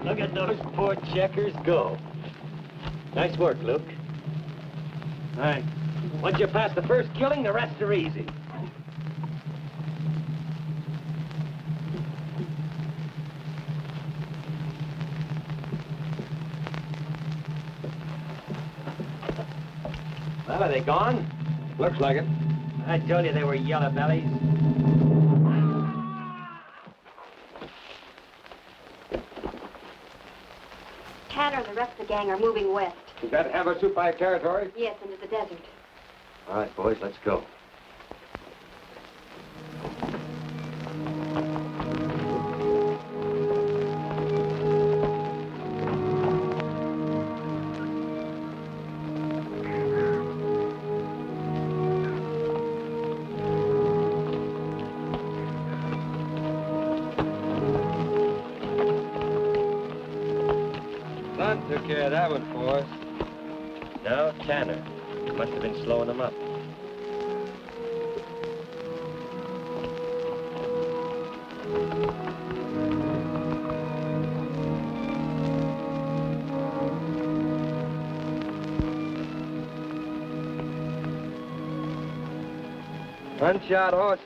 Speaker 2: Look at those poor checkers go. Nice work, Luke. All right. Once you pass the first killing, the rest are easy. Well, are they gone?
Speaker 6: Looks like it.
Speaker 2: I told you they were yellow bellies.
Speaker 5: Tanner and the rest of the gang are moving west.
Speaker 6: Is that Havasupai territory?
Speaker 5: Yes, into the desert.
Speaker 3: All right, boys, let's go.
Speaker 4: Son took care of that one for us.
Speaker 3: No, Tanner. Must have been slowing them up.
Speaker 4: Unshod horses.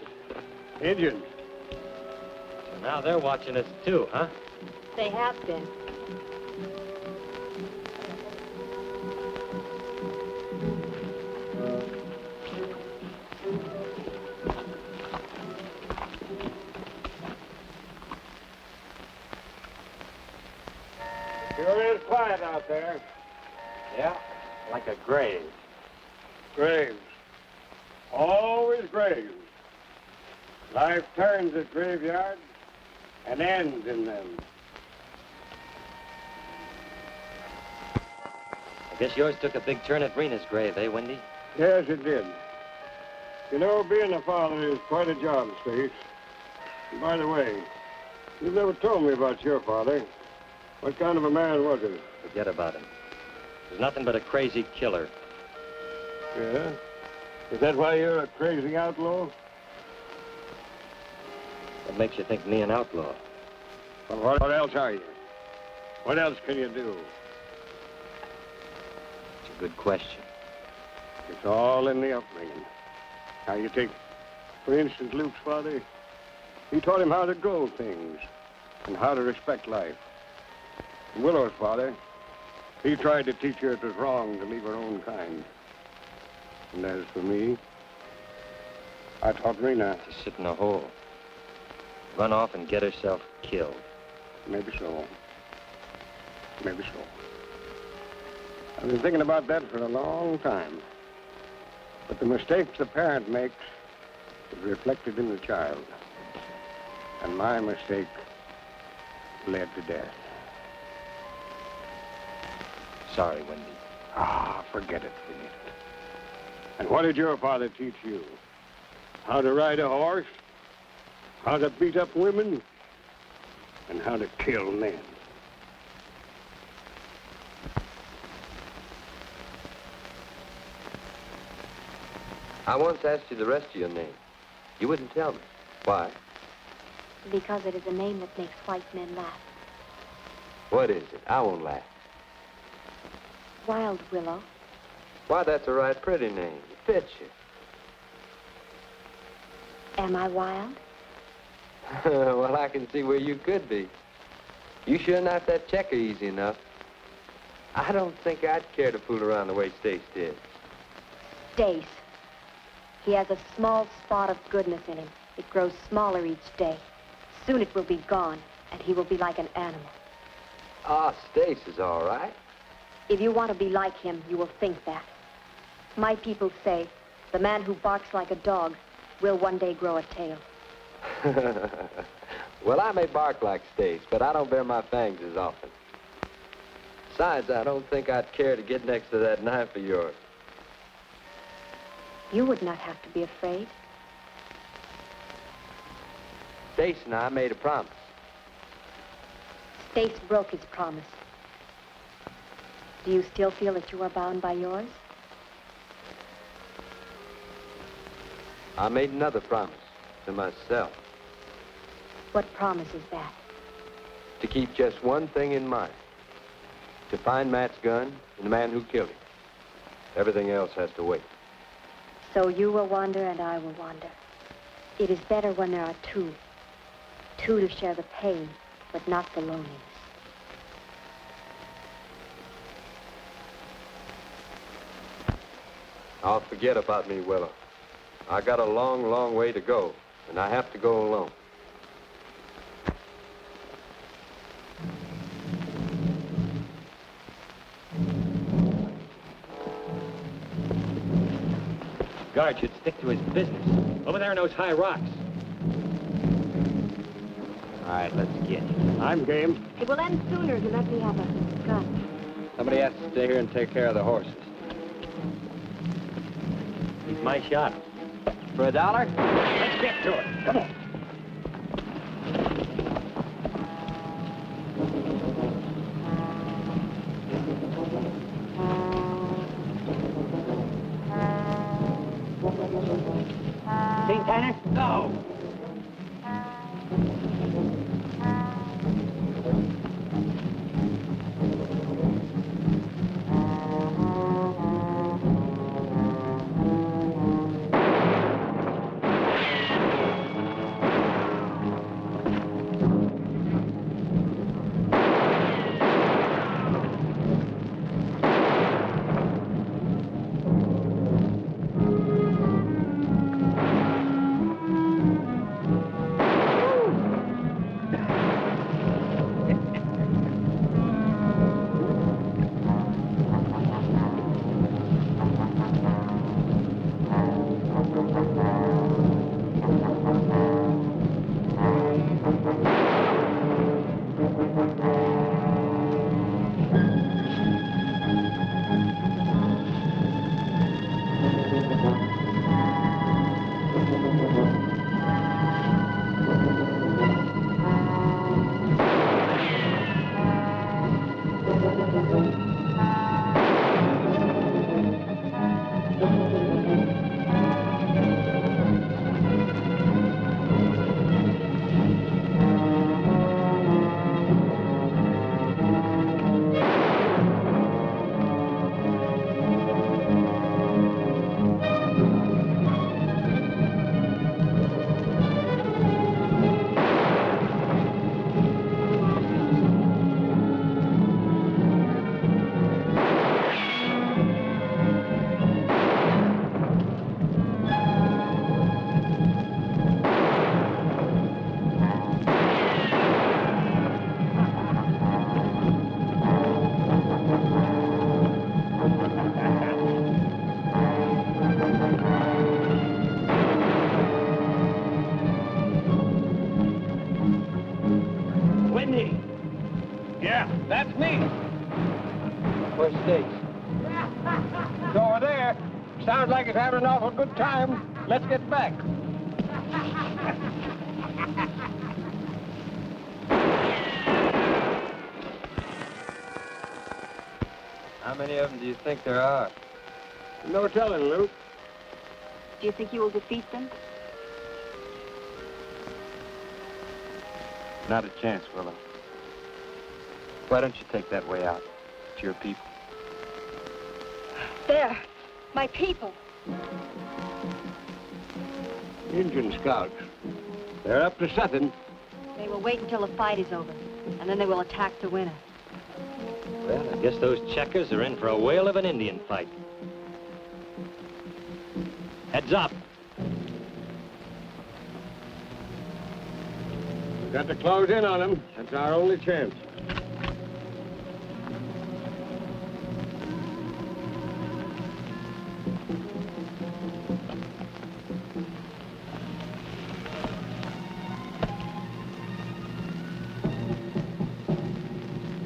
Speaker 6: Indians.
Speaker 3: So now they're watching us too, huh?
Speaker 5: They have been.
Speaker 6: Sure is quiet out there.
Speaker 3: Yeah, like a grave.
Speaker 6: Graves. Always graves. Life turns at graveyards and ends in them.
Speaker 3: I guess yours took a big turn at Rena's grave, eh, Wendy?
Speaker 6: Yes, it did. You know, being a father is quite a job, Stace. And by the way, you've never told me about your father. What kind of a man was he?
Speaker 3: Forget about him. He's nothing but a crazy killer.
Speaker 6: Yeah? Is that why you're a crazy outlaw?
Speaker 3: What makes you think me an outlaw?
Speaker 6: Well, what else are you? What else can you do?
Speaker 3: It's a good question.
Speaker 6: It's all in the upbringing. Now, you take, for instance, Luke's father. He taught him how to grow things and how to respect life. And Willow's father, he tried to teach her it was wrong to leave her own kind. And as for me, I taught Rena.
Speaker 3: To sit in a hole. Run off and get herself killed.
Speaker 6: Maybe so. Maybe so. I've been thinking about that for a long time. But the mistakes the parent makes is reflected in the child. And my mistake led to death.
Speaker 3: Sorry, Wendy.
Speaker 6: Ah, forget it, forget it. And what did your father teach you? How to ride a horse? How to beat up women? And how to kill men?
Speaker 4: I once asked you the rest of your name. You wouldn't tell me. Why?
Speaker 5: Because it is a name that makes white men laugh.
Speaker 4: What is it? I won't laugh.
Speaker 5: Wild Willow.
Speaker 4: Why, that's a right pretty name. It fits you.
Speaker 5: Am I wild?
Speaker 4: Well, I can see where you could be. You sure not that checker easy enough. I don't think I'd care to fool around the way Stace did.
Speaker 5: Stace. He has a small spot of goodness in him. It grows smaller each day. Soon it will be gone, and he will be like an animal.
Speaker 4: Ah, Stace is all right.
Speaker 5: If you want to be like him, you will think that. My people say, the man who barks like a dog will one day grow a tail.
Speaker 4: Well, I may bark like Stace, but I don't bare my fangs as often. Besides, I don't think I'd care to get next to that knife of yours.
Speaker 5: You would not have to be afraid.
Speaker 4: Stace and I made a promise.
Speaker 5: Stace broke his promise. Do you still feel that you are bound by yours?
Speaker 4: I made another promise to myself.
Speaker 5: What promise is that?
Speaker 4: To keep just one thing in mind. To find Matt's gun and the man who killed him. Everything else has to wait.
Speaker 5: So you will wander and I will wander. It is better when there are two. Two to share the pain, but not the loneliness.
Speaker 4: Oh, forget about me, Willow. I got a long, long way to go, and I have to go alone.
Speaker 2: Guard should stick to his business. Over there in those high rocks. All right, let's get it.
Speaker 6: I'm game.
Speaker 5: It will end sooner if you let me have a gun.
Speaker 4: Somebody has to stay here and take care of the horses.
Speaker 2: He's my shot.
Speaker 4: For $1?
Speaker 2: Let's get to it. Come on. Seen Tanner? No.
Speaker 6: Yeah, that's me.
Speaker 4: Where's Stacy?
Speaker 6: It's over there. Sounds like it's having an awful good time. Let's get back.
Speaker 4: How many of them do you think there are?
Speaker 6: No telling, Luke.
Speaker 5: Do you think you will defeat them?
Speaker 4: Not a chance, Willow. Why don't you take that way out to your people?
Speaker 5: There, my people.
Speaker 6: Indian scouts. They're up to something.
Speaker 5: They will wait until the fight is over, and then they will attack the winner.
Speaker 2: Well, I guess those checkers are in for a whale of an Indian fight. Heads up.
Speaker 6: We've got to close in on them. That's our only chance.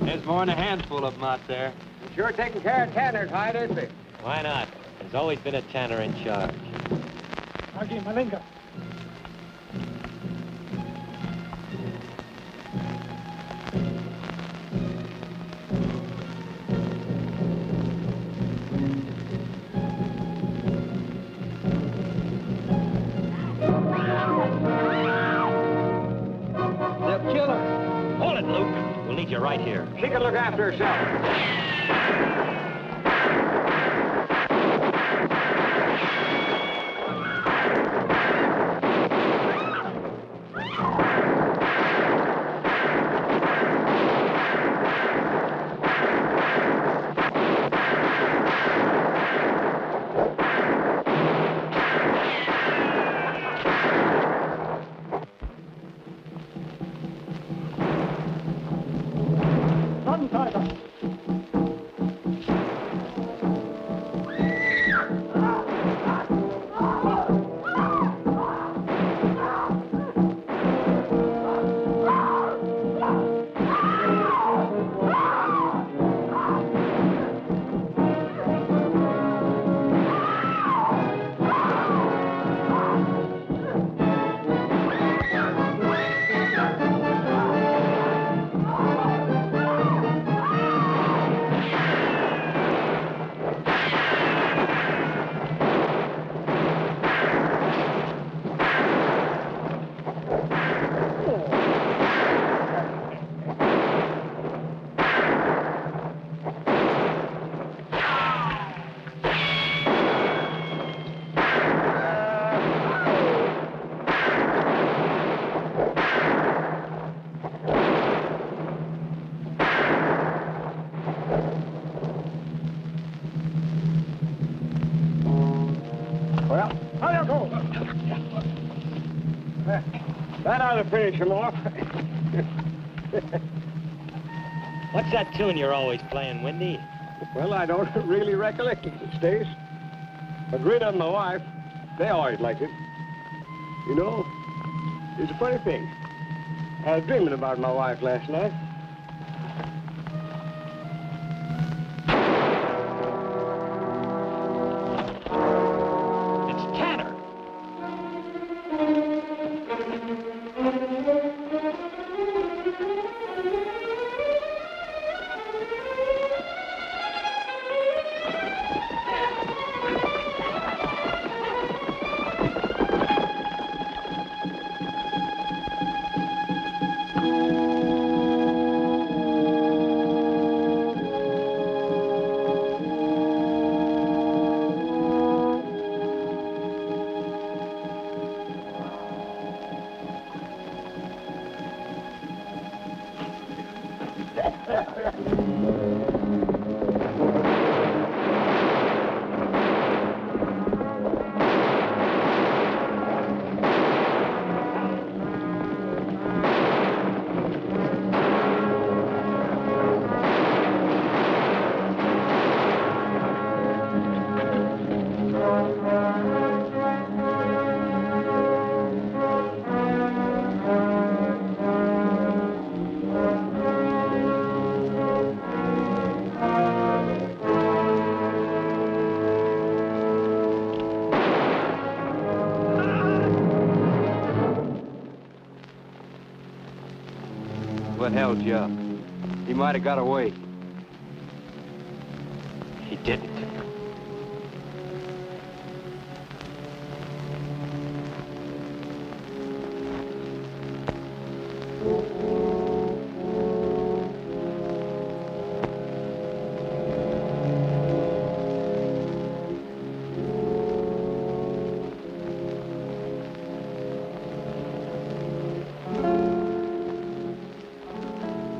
Speaker 4: There's more than a handful of them out there.
Speaker 6: You're sure taking care of Tanner's hide, isn't he?
Speaker 2: Why not? There's always been a tanner in charge.
Speaker 1: Agi, Malinga.
Speaker 2: They'll kill her. Hold it, Luke. We'll need you right here.
Speaker 6: She can look after herself. Well, I'll go. That ought to finish him off.
Speaker 2: What's that tune you're always playing, Windy?
Speaker 6: Well, I don't really recollect it, Stace. But Rita and my wife, they always liked it. You know, it's a funny thing. I was dreaming about my wife last night.
Speaker 2: It's Tanner.
Speaker 4: What held you up? He might have got away.
Speaker 2: He didn't.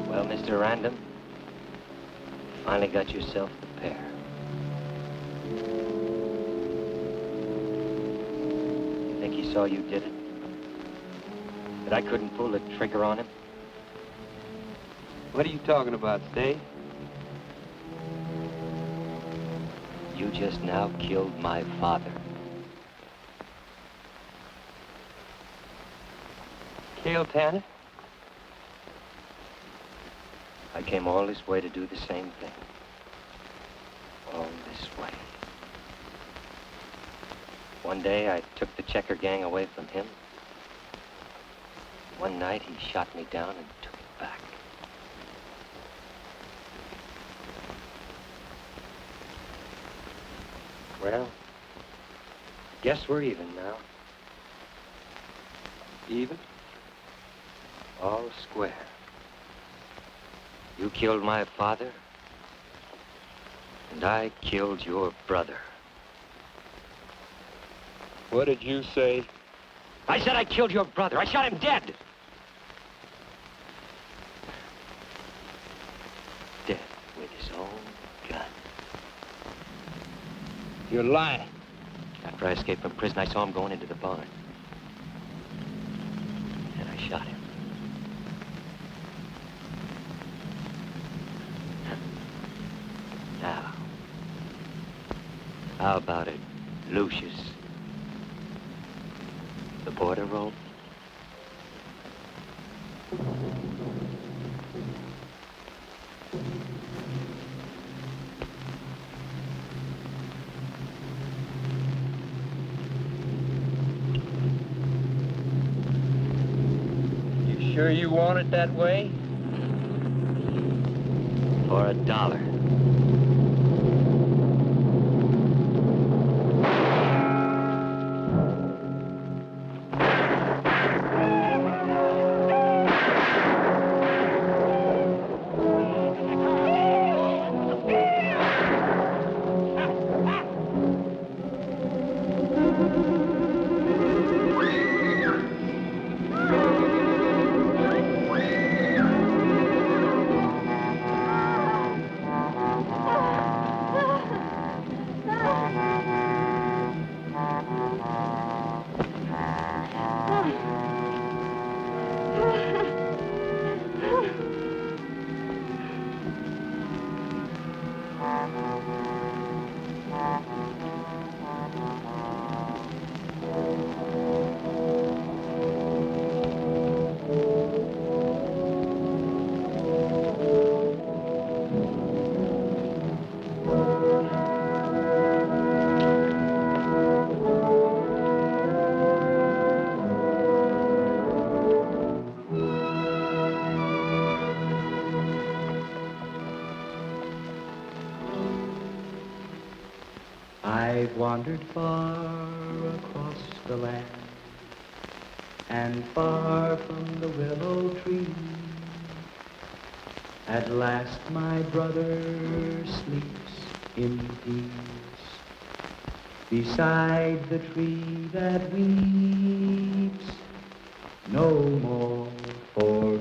Speaker 2: Well, Mr. Random, finally got yourself the pair. You think he saw you did it? That I couldn't pull the trigger on him?
Speaker 4: What are you talking about, Stacy?
Speaker 2: You just now killed my father.
Speaker 4: Killed Hanna?
Speaker 2: I came all this way to do the same thing. All this way. One day, I took the checker gang away from him. One night, he shot me down and took it back. Well, guess we're even now.
Speaker 4: Even?
Speaker 2: All square. You killed my father, and I killed your brother.
Speaker 4: What did you say?
Speaker 2: I said I killed your brother. I shot him dead. Dead with his own gun.
Speaker 4: You're lying.
Speaker 2: After I escaped from prison, I saw him going into the barn. And I shot him. Now, how about it, Lucius? The border rope?
Speaker 4: You sure you want it that way?
Speaker 2: For $1.
Speaker 1: I've wandered far across the land, and far from the willow tree. At last my brother sleeps in peace, beside the tree that weeps no more for